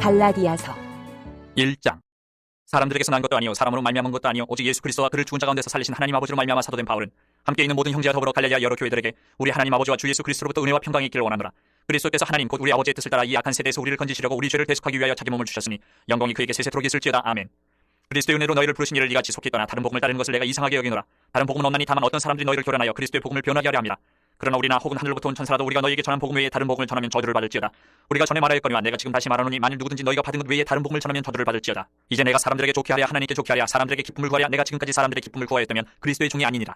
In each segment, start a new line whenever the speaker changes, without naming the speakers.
갈라디아서
1장. 사람들에게서 난 것도 아니요 사람으로 말미암은 것도 아니요 오직 예수 그리스도와 그를 죽은 자 가운데서 살리신 하나님 아버지로 말미암아 사도된 바울은 함께 있는 모든 형제와 더불어 갈라디아 여러 교회들에게 우리 하나님 아버지와 주 예수 그리스도로부터 은혜와 평강이 있기를 원하노라. 그리스도께서 하나님 곧 우리 아버지의 뜻을 따라 이 악한 세대에서 우리를 건지시려고 우리 죄를 대속하기 위하여 자기 몸을 주셨으니 영광이 그에게 세세토록 있을지어다. 아멘. 그리스도의 은혜로 너희를 부르신 이를 네가 지속히 떠나 다른 복음을 따르는 것을 내가 이상하게 여기노라. 다른 복음은 없나니 다만 어떤 사람들이 너희를 교란하여 그리스도의 복음을 변하게 하려 함이라. 그러나 우리나 혹은 하늘로부터 온 천사라도 우리가 너희에게 전한 복음 외에 다른 복음을 전하면 저주를 받을지어다. 우리가 전에 말하였거니와 내가 지금 다시 말하노니 만일 누구든지 너희가 받은 것 외에 다른 복음을 전하면 저주를 받을지어다. 이제 내가 사람들에게 좋게 하랴 하나님께 좋게 하랴 사람들에게 기쁨을 구하랴 내가 지금까지 사람들의 기쁨을 구하였다면 그리스도의 종이 아니니라.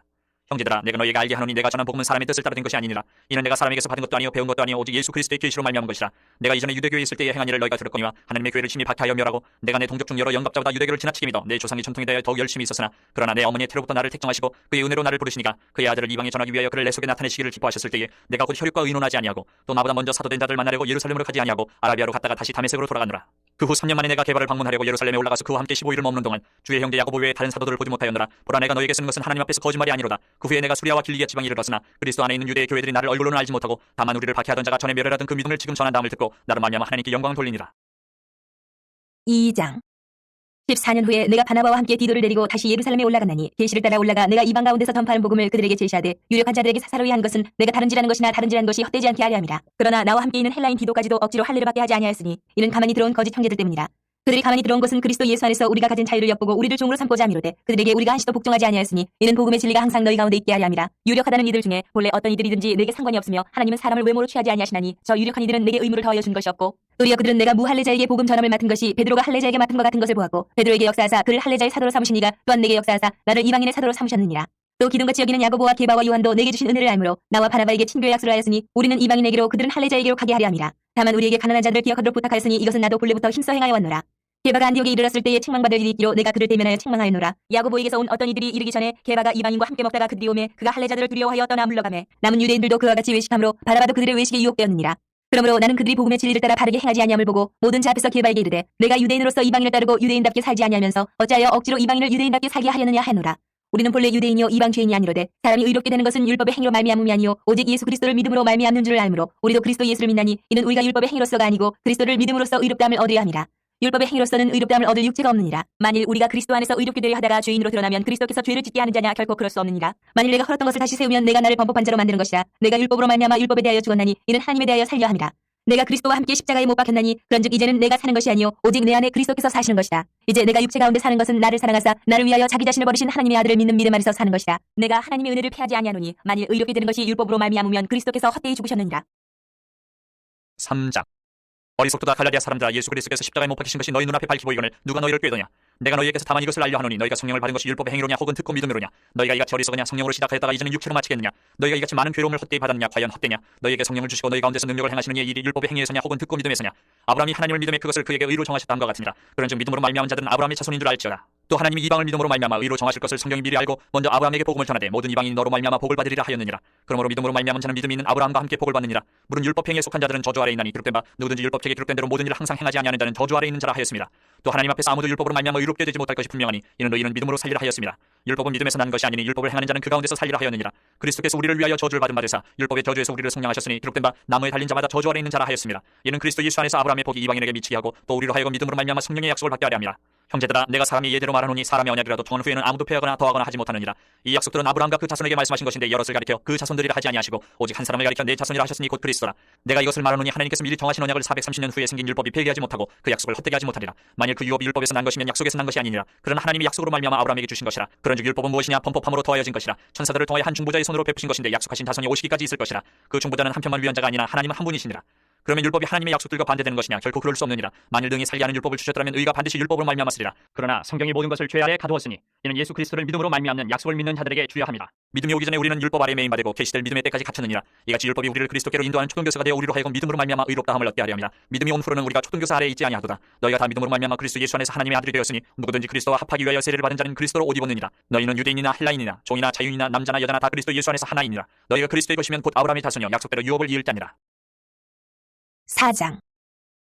형제들아 내가 너희에게 알게 하노니 내가 전한 복음은 사람의 뜻을 따라 된 것이 아니니라. 이는 내가 사람에게서 받은 것도 아니요 배운 것도 아니요 오직 예수 그리스도의 계시로 말미암은 것이라. 내가 이전에 유대교에 있을 때에 행한 일을 너희가 들었거니와 하나님의 교회를 심히 박해하여 멸하고 내가 내 동족 중 여러 영갑자보다 유대교를 지나치게 믿어 내 조상의 전통에 대하여 더욱 열심히 있었으나 그러나 내 어머니의 태로부터 나를 택정하시고 그의 은혜로 나를 부르시니까 그의 아들을 이방에 전하기 위하여 그를 내 속에 나타내시기를 기뻐하셨을 때에 내가 곧 혈육과 의논하지 아니하고 또 나보다 먼저 사도된 자들 만나려고 예루살렘으로 가지 아니하고 아라비아로 갔다가 다시 다메섹으로 돌아가노라. 그 후 3년 만에 내가 게바를 방문하려고 예루살렘에 올라가서 그와 함께 15일을 머무는 동안 주의 형제 야고보 외에 다른 사도들을 보지 못하였노라. 보라 내가 너희에게 쓰는 것은 하나님 앞에서 거짓말이 아니로다. 그 후에 내가 수리아와 길리기아 지방에 이르렀으나 그리스도 안에 있는 유대의 교회들이 나를 얼굴로는 알지 못하고 다만 우리를 박해하던 자가 전에 멸혈하던 그 믿음을 지금 전한 다음을 듣고 나로 말미암아 하나님께 영광을 돌리니라.
2장 14년 후에 내가 바나바와 함께 디도를 데리고 다시 예루살렘에 올라갔나니 계시를 따라 올라가 내가 이방 가운데서 전파하는 복음을 그들에게 제시하되 유력한 자들에게 사사로이 한 것은 내가 다른지라는 것이나 다른지라는 것이 헛되지 않게 하려 함이라. 그러나 나와 함께 있는 헬라인 디도까지도 억지로 할례를 받게 하지 아니하였으니 이는 가만히 들어온 거짓 형제들 때문이라. 그들이 가만히 들어온 것은 그리스도 예수 안에서 우리가 가진 자유를 엿보고 우리를 종으로 삼고자 함이로되 그들에게 우리가 한시도 복종하지 아니하였으니 이는 복음의 진리가 항상 너희 가운데 있게 하려 함이라. 유력하다는 이들 중에 본래 어떤 이들이든지 내게 상관이 없으며 하나님은 사람을 외모로 취하지 아니하시나니 저 유력한 이들은 내게 의무를 더하여 준 것이 없고 도리어 그들은 내가 무할례자에게 복음 전함을 맡은 것이 베드로가 할례자에게 맡은 것 같은 것을 보았고 베드로에게 역사하사 그를 할례자의 사도로 삼으신 이가 또한 내게 역사하사 나를 이방인의 사도로 삼으셨느니라. 또 기둥같이 여기는 야고보와 게바와 요한도 내게 주신 은혜를 알므로 나와 바나바에게 친교의 약속을 하였으니 우리는 이방인에게로 그들은 할례자에게로 가게 하려 함이라. 다만 우리에게 가난한 자들을 기억하도록 부탁하였으니 이것은 나도 본래부터 힘써 행하여 왔노라. 게바가 안디옥에 이르렀을 때에 책망받을 일이 있기로 내가 그를 대면하여 책망하였노라. 야고보에게서 온 어떤 이들이 이르기 전에 게바가 이방인과 함께 먹다가 그들이 오매 그가 할례자들을 두려워하여 떠나 물러가매 남은 유대인들도 그와 같이 외식함으로 바나바도 그들의 외식에 유혹되었느니라. 그러므로 나는 그들이 복음의 진리를 따라 바르게 행하지 아니함을 보고 모든 자 앞에서 게바에게 이르되 내가 유대인으로서 이방인을 따르고 유대인답게 살지 아니하면서 어찌하여 억지로 이방인을 유대인답게 살게 하려느냐 하노라. 우리는 본래 유대인이요 이방 죄인이 아니로되 사람이 의롭게 되는 것은 율법의 행위로 말미암음이 아니요 오직 예수 그리스도를 믿음으로 말미암는 줄을 알므로 우리도 그리스도 예수를 믿나니 이는 우리가 율법의 행위로서가 아니고 그리스도를 믿음으로써 의롭다함을 얻으려 함이라. 율법의 행위로서는 의롭다함을 얻을 육체가 없느니라. 만일 우리가 그리스도 안에서 의롭게 되려 하다가 죄인으로 드러나면 그리스도께서 죄를 짓게 하는 자냐 결코 그럴 수 없느니라. 만일 내가 헐었던 것을 다시 세우면 내가 나를 범법한 자로 만드는 것이라. 내가 율법으로 말미암아 율법에 대하여 죽었나니 이는 하나님에 대하여 살려 함이라. 내가 그리스도와 함께 십자가에 못 박혔나니 그런즉 이제는 내가 사는 것이 아니요 오직 내 안에 그리스도께서 사시는 것이다. 이제 내가 육체 가운데 사는 것은 나를 사랑하사 나를 위하여 자기 자신을 버리신 하나님의 아들을 믿는 믿음 안에서 사는 것이다. 내가 하나님의 은혜를 패하지 아니하노니 만일 의롭게 되는 것이 율법으로 말미암으면 그리스도께서 헛되이 죽으셨느니라.
3장. 어리석도다 갈라디아 사람들아 예수 그리스도께서 십자가에 못 박히신 것이 너희 눈앞에 밝히 보이거늘 누가 너희를 꾀더냐. 내가 너희에게서 다만 이것을 알려 하노니 너희가 성령을 받은 것이 율법의 행위로냐 혹은 듣고 믿음으로냐. 너희가 이같이 어리석으냐 성령으로 시작하였다가 이제는 육체로 마치겠느냐. 너희가 이같이 많은 괴로움을 헛되이 받았느냐 과연 헛되냐. 너희에게 성령을 주시고 너희 가운데서 능력을 행하시는 이의 일이 율법의 행위에서냐 혹은 듣고 믿음에서냐. 아브라함이 하나님을 믿음에 그것을 그에게 의로 정하셨다 함과 같으니라. 그런즉 믿음으로 말미암은 자들은 아브라함의 자손인 줄 알지어다. 또 하나님이 이방을 믿음으로 말미암아 의로 정하실 것을 성경이 미리 알고 먼저 아브라함에게 복음을 전하되 모든 이방인이 너로 말미암아 복을 받으리라 하였느니라. 그러므로 믿음으로 말미암은 자는 믿음이 있는 아브라함과 함께 복을 받느니라. 물은 율법 행위에 속한 자들은 저주 아래 있나니 기록된 바 누구든지 율법책에 기록된 대로 모든 일을 항상 행하지 아니하는 자는 저주 아래 있는 자라 하였습니다. 또 하나님 앞에서 아무도 율법으로 말미암아 의롭게 되지 못할 것이 분명하니 이는 너희는 믿음으로 살리라 하였습니다. 율법은 믿음에서 난 것이 아니니 율법을 행하는 자는 그 가운데서 살리라 하였느니라. 그리스도께서 우리를 위하여 저주를 받은 바 되사 율법의 저주에서 우리를 성량하셨으니 기록된 바 나무에 달린 자마다 저주 아래 있는 자라 하였습니다. 이는 그리스도 예수 안에서 아브라함의 복이 이방인에게 미치게 하고 또 우리로 하여금 믿음으로 말미암아 성령의 약속을 받게 하려 함이라. 형제들아 내가 사람이 예대로 말하노니 사람의 언약이라도 통한 후에는 아무도 패하거나 더하거나 하지 못하느니라. 이 약속들은 아브라함과 그 자손에게 말씀하신 것인데 여럿을 가리켜 그 자손들이라 하지 아니하시고 오직 한 사람을 가리켜 내 자손이라 하셨으니 곧 그리스도라. 내가 이것을 말하노니 하나님께서 미리 정하신 언약을 430년 후에 생긴 율법이 폐기하지 못하고 그 약속을 헛되게 하지 못하리라. 만일 그 유업이 율법에서 난 것이면 약속에서 난 것이 아니니라. 그러나 하나님이 약속으로 말미암아 아브라함에게 주신 것이라. 그런즉 율법은 무엇이냐 범법함으로 더하여진 것이라. 천사들을 통하여 한 중보자의 손으로 베푸신 것인데 약속하신 자손이 오시기까지 있을 것이라. 그 중보자는 한편만 위한 자가 아니라 하나님은 한 분이시니라. 그러면 율법이 하나님의 약속들과 반대되는 것이냐 결코 그럴 수 없느니라. 만일 능히 살게 하는 율법을 주셨더라면 의가 반드시 율법으로 말미암았으리라. 그러나 성경이 모든 것을 죄 아래 가두었으니 이는 예수 그리스도를 믿음으로 말미암는 약속을 믿는 자들에게 주야 함이라. 믿음이 오기 전에 우리는 율법 아래 매인받고 계시될 믿음의 때까지 갇혔느니라. 이같이 율법이 우리를 그리스도께로 인도하는 초등교사가 되어 우리로 하여금 믿음으로 말미암아 의롭다함을 얻게 하려 함이라. 믿음이 온 후로는 우리가 초등교사 아래에 있지 아니하도다. 너희가 다 믿음으로 말미암아 그리스도 예수 안에서 하나님의 아들이 되었으니 누구든지 그리스도와 합하기 위하여 세례를 받은 자는 그리스도로 옷 입었느니라. 너희는 유대인이나 헬라인이나 종이나 자유인이나 남자나 여자나 다 그리스도 예수 안에서 하나이니라. 너희가 그리스도의 것이면 곧 아브라함의 자손이요 약속대로 유업을 이을 자니라.
4장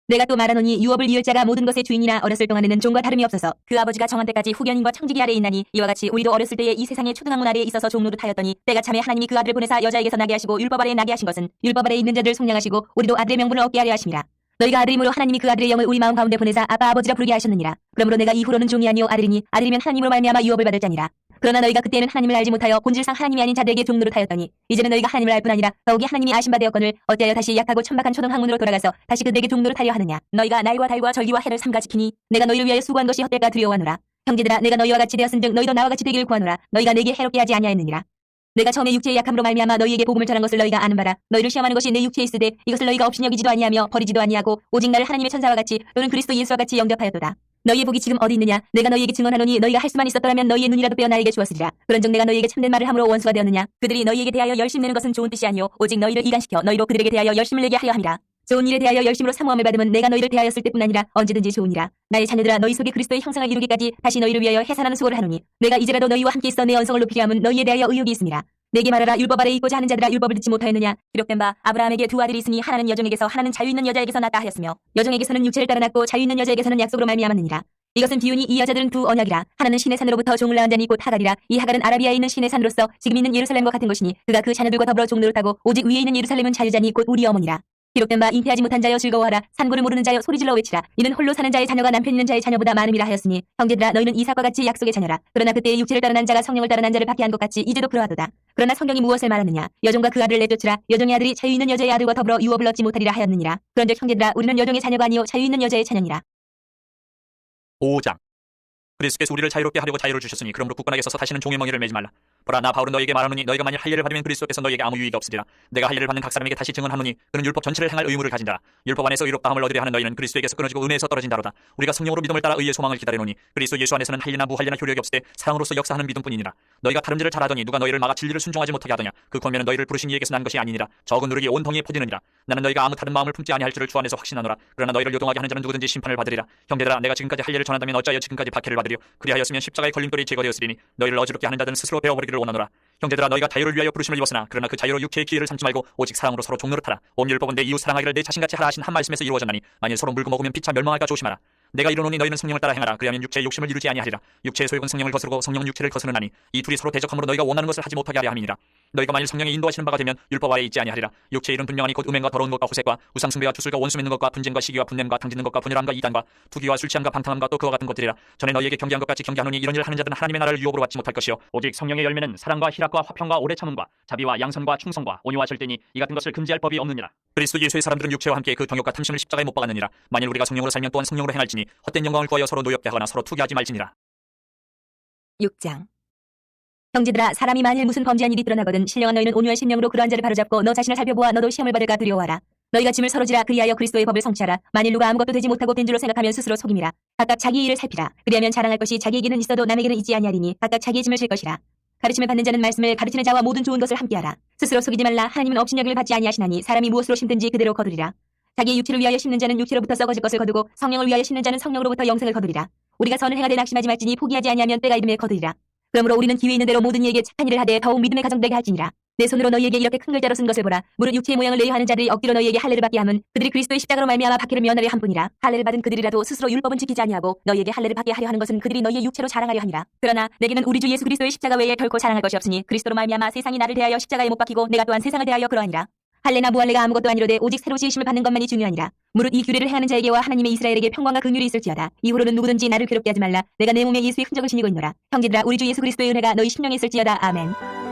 내가 또 말하노니 유업을 이을 자가 모든 것의 주인이나 어렸을 동안에는 종과 다름이 없어서 그 아버지가 정한 때까지 후견인과 청지기 아래에 있나니 이와 같이 우리도 어렸을 때에 이 세상의 초등학문 아래에 있어서 종 노릇하였더니 때가 참에 하나님이 그 아들을 보내사 여자에게서 나게 하시고 율법 아래에 나게 하신 것은 율법 아래에 있는 자들을 속량하시고 우리도 아들의 명분을 얻게 하려 하심이라. 너희가 아들임으로 하나님이 그 아들의 영을 우리 마음 가운데 보내사 아빠 아버지라 부르게 하셨느니라. 그러므로 내가 이후로는 종이 아니요 아들이니 아들이면 하나님으로 말미암아 유업을 받을 자니라. 그러나 너희가 그때에는 하나님을 알지 못하여 본질상 하나님이 아닌 자들에게 종노릇하였더니 이제는 너희가 하나님을 알 뿐 아니라 더욱이 하나님이 아신 바 되었거늘 어찌하여 다시 약하고 천박한 초등 학문으로 돌아가서 다시 그들에게 종노릇하려 하느냐. 너희가 날과 달과 절기와 해를 삼가 지키니 내가 너희를 위하여 수고한 것이 헛될까 두려워하노라. 형제들아 내가 너희와 같이 되었은즉 너희도 나와 같이 되기를 구하노라. 너희가 내게 해롭게 하지 아니하였느니라. 내가 처음에 육체의 약함으로 말미암아 너희에게 복음을 전한 것을 너희가 아는 바라. 너희를 시험하는 것이 내 육체에 있으되 이것을 너희가 업신여기지도 아니하며 버리지도 아니하고 오직 나를 하나님의 천사와 같이 또는 그리스도 예수와 같이 영접하였도다. 너희의 복이 지금 어디 있느냐. 내가 너희에게 증언하노니 너희가 할 수만 있었더라면 너희의 눈이라도 빼어 나에게 주었으리라. 그런즉 내가 너희에게 참된 말을 함으로 원수가 되었느냐. 그들이 너희에게 대하여 열심 내는 것은 좋은 뜻이 아니오 오직 너희를 이간시켜 너희로 그들에게 대하여 열심을 내게 하려 함이라. 좋은 일에 대하여 열심으로 사모함을 받으면 내가 너희를 대하였을 때뿐 아니라 언제든지 좋으니라. 나의 자녀들아 너희 속에 그리스도의 형상을 이루기까지 다시 너희를 위하여 해산하는 수고를 하노니 내가 이제라도 너희와 함께 있어 내 언성을 높이려 함은 너희에 대하여 의욕이 있음이라. 내게 말하라. 율법 아래 있고자 하는 자들아 율법을 듣지 못하였느냐. 기록된 바 아브라함에게 두 아들이 있으니 하나는 여종에게서 하나는 자유 있는 여자에게서 낳았다 하였으며 여종에게서는 육체를 따라 낳고 자유 있는 여자에게서는 약속으로 말미암았느니라. 이것은 비유니 이 여자들은 두 언약이라. 하나는 신의 산으로부터 종을 낳은 자니 곧 하갈이라. 이 하갈은 아라비아에 있는 신의 산으로서 지금 있는 예루살렘과 같은 것이니 그가 그 자녀들과 더불어 종노릇하고 오직 위에 있는 예루살렘은 자유자니 곧 우리 어머니라. 기록된 바 잉태하지 못한 자여 즐거워하라. 산고를 모르는 자여 소리질러 외치라. 이는 홀로 사는 자의 자녀가 남편 있는 자의 자녀보다 많음이라 하였으니 형제들아 너희는 이삭과 같이 약속의 자녀라. 그러나 그때의 육체를 따라 난 자가 성령을 따라 난 자를 받게 한 것 같이 이제도 그러하도다. 그러나 성경이 무엇을 말하느냐. 여종과 그 아들을 내쫓으라. 여종의 아들이 자유 있는 여자의 아들과 더불어 유업을 얻지 못하리라 하였느니라. 그런즉 형제들아 우리는 여종의 자녀가 아니요 자유 있는 여자의 자녀니라.
5장. 그리스도께서 우리를 자유롭게 하려고 자유를 주셨으니 그러므로 굳건하게 서서 다시는 종의 멍에를 매지 말라. 보라 나 바울은 너희에게 말하노니 너희가 만일 할례를 받으면 그리스도께서 너희에게 아무 유익이 없으리라. 내가 할례를 받는 각 사람에게 다시 증언하노니 그는 율법 전체를 행할 의무를 가진다. 율법 안에서 의롭다함을 얻으려 하는 너희는 그리스도에게서 끊어지고 은혜에서 떨어진 자로다. 우리가 성령으로 믿음을 따라 의의 소망을 기다리노니 그리스도 예수 안에서는 할례나 무할례나 효력이 없을 때 사랑으로서 역사하는 믿음뿐이니라. 너희가 다름질을 잘하더니 누가 너희를 막아 진리를 순종하지 못하게 하더냐. 그 권면은 너희를 부르신 이에게서 난 것이 아니니라. 적은 누르기 온 덩이에 퍼지느니라. 나는 너희가 아무 다른 마음을 품지 아니할 줄을 주 안에서 확신하노라. 그러나 너희를 요동하게 하는 자는 누구든지 심판을 받으리라. 형제들아 내가 지금까지 할례를 전한다면 어찌하여 지금까지 박해를 받으리요. 그리하였으면 십자가의 걸림돌이 제거되었으리니 너희를 어지럽게 하는 자들은 스스로 베어버리기를 원하노라. 형제들아 너희가 자유를 위하여 부르심을 입었으나 그러나 그 자유로 육체의 기회를 삼지 말고 오직 사랑으로 서로 종노릇하라. 온 율법은 내 이웃 사랑하기를 내 자신같이 하라 하신 한 말씀에서 이루어졌나니 만일 서로 물고 먹으면 피차 멸망할까 조심하라. 내가 이르노니 너희는 성령을 따라 행하라. 그리하면 육체의 욕심을 이루지 아니하리라. 육체의 소욕은 성령을 거스르고 성령은 육체를 거스르나니 이 둘이 서로 대적함으로 너희가 원하는 것을 하지 못하게 하려 함이니라. 너희가 만일 성령이 인도하시는 바가 되면 율법 아래 있지 아니하리라. 육체의 일은 분명하니 곧 음행과 더러운 것과 호색과 우상숭배와 주술과 원수 맺는 것과 분쟁과 시기와 분냄과 당짓는 것과 분열함과 이단과 투기와 술 취함과 방탕함과 또 그와 같은 것들이라. 전에 너희에게 경계한 것 같이 경계하노니 이런 일을 하는 자들은 하나님의 나라를 유업으로 받지 못할 것이요 오직 성령의 열매는 사랑과 희락과 화평과 오래 참음과 자비와 양선과 충성과 온유와 절대니 이 같은 것을 금지할 법이 없느니라. 그리스도 예수의 사람들은 육체와 함께 그 경욕과 탐심을 십자가에 못 박았느니라. 만일 우리가 성령으로 살면 또한 성령으로 행할지니 헛된 영광을 구하여 서로 노엽게 하거나 서로 투기하지 말지니라.
6장. 형제들아 사람이 만일 무슨 범죄한 일이 드러나거든 신령한 너희는 온유한 심령으로 그러한 자를 바로잡고 너 자신을 살펴보아 너도 시험을 받을까 두려워하라. 너희가 짐을 서로 지라. 그리하여 그리스도의 법을 성취하라. 만일 누가 아무것도 되지 못하고 된 줄로 생각하면 스스로 속임이라. 각각 자기 일을 살피라. 그리하면 자랑할 것이 자기에게는 있어도 남에게는 있지 아니하리니 각각 자기의 짐을 질 것이라. 가르침을 받는 자는 말씀을 가르치는 자와 모든 좋은 것을 함께하라. 스스로 속이지 말라. 하나님은 업신여김을 받지 아니하시나니 사람이 무엇으로 심든지 그대로 거두리라. 자기의 육체를 위하여 심는 자는 육체로부터 썩어질 것을 거두고 성령을 위하여 심는 자는 성령으로부터 영생을 거두리라. 우리가 선을 행하되 낙심하지 말지니 포기하지 아니하면 때가 이름에 거두리라. 그러므로 우리는 기회 있는 대로 모든 이에게 착한 일을 하되 더욱 믿음의 가정되게 할지니라. 내 손으로 너희에게 이렇게 큰 글자로 쓴 것을 보라. 무릇 육체의 모양을 내어 하는 자들이 억지로 너희에게 할례를 받게 함은 그들이 그리스도의 십자가로 말미암아 박해를 면하려 함뿐이라. 할례를 받은 그들이라도 스스로 율법은 지키지 아니하고 너희에게 할례를 받게 하려 하는 것은 그들이 너희의 육체로 자랑하려 함이라. 그러나 내게는 우리 주 예수 그리스도의 십자가 외에 결코 자랑할 것이 없으니 그리스도로 말미암아 세상이 나를 대하여 십자가에 못 박히고 내가 또한 세상을 대하여 그러하니라. 할례나 무할례가 아무것도 아니로되 오직 새로 지으심을 받는 것만이 중요하니라. 무릇 이 규례를 행하는 자에게와 하나님의 이스라엘에게 평강과 긍휼이 있을지어다. 이후로는 누구든지 나를 괴롭게 하지 말라. 내가 내 몸에 예수의 흔적을 지니고 있노라. 형제들아 우리 주 예수 그리스도의 은혜가 너희 심령에 있을지어다. 아멘.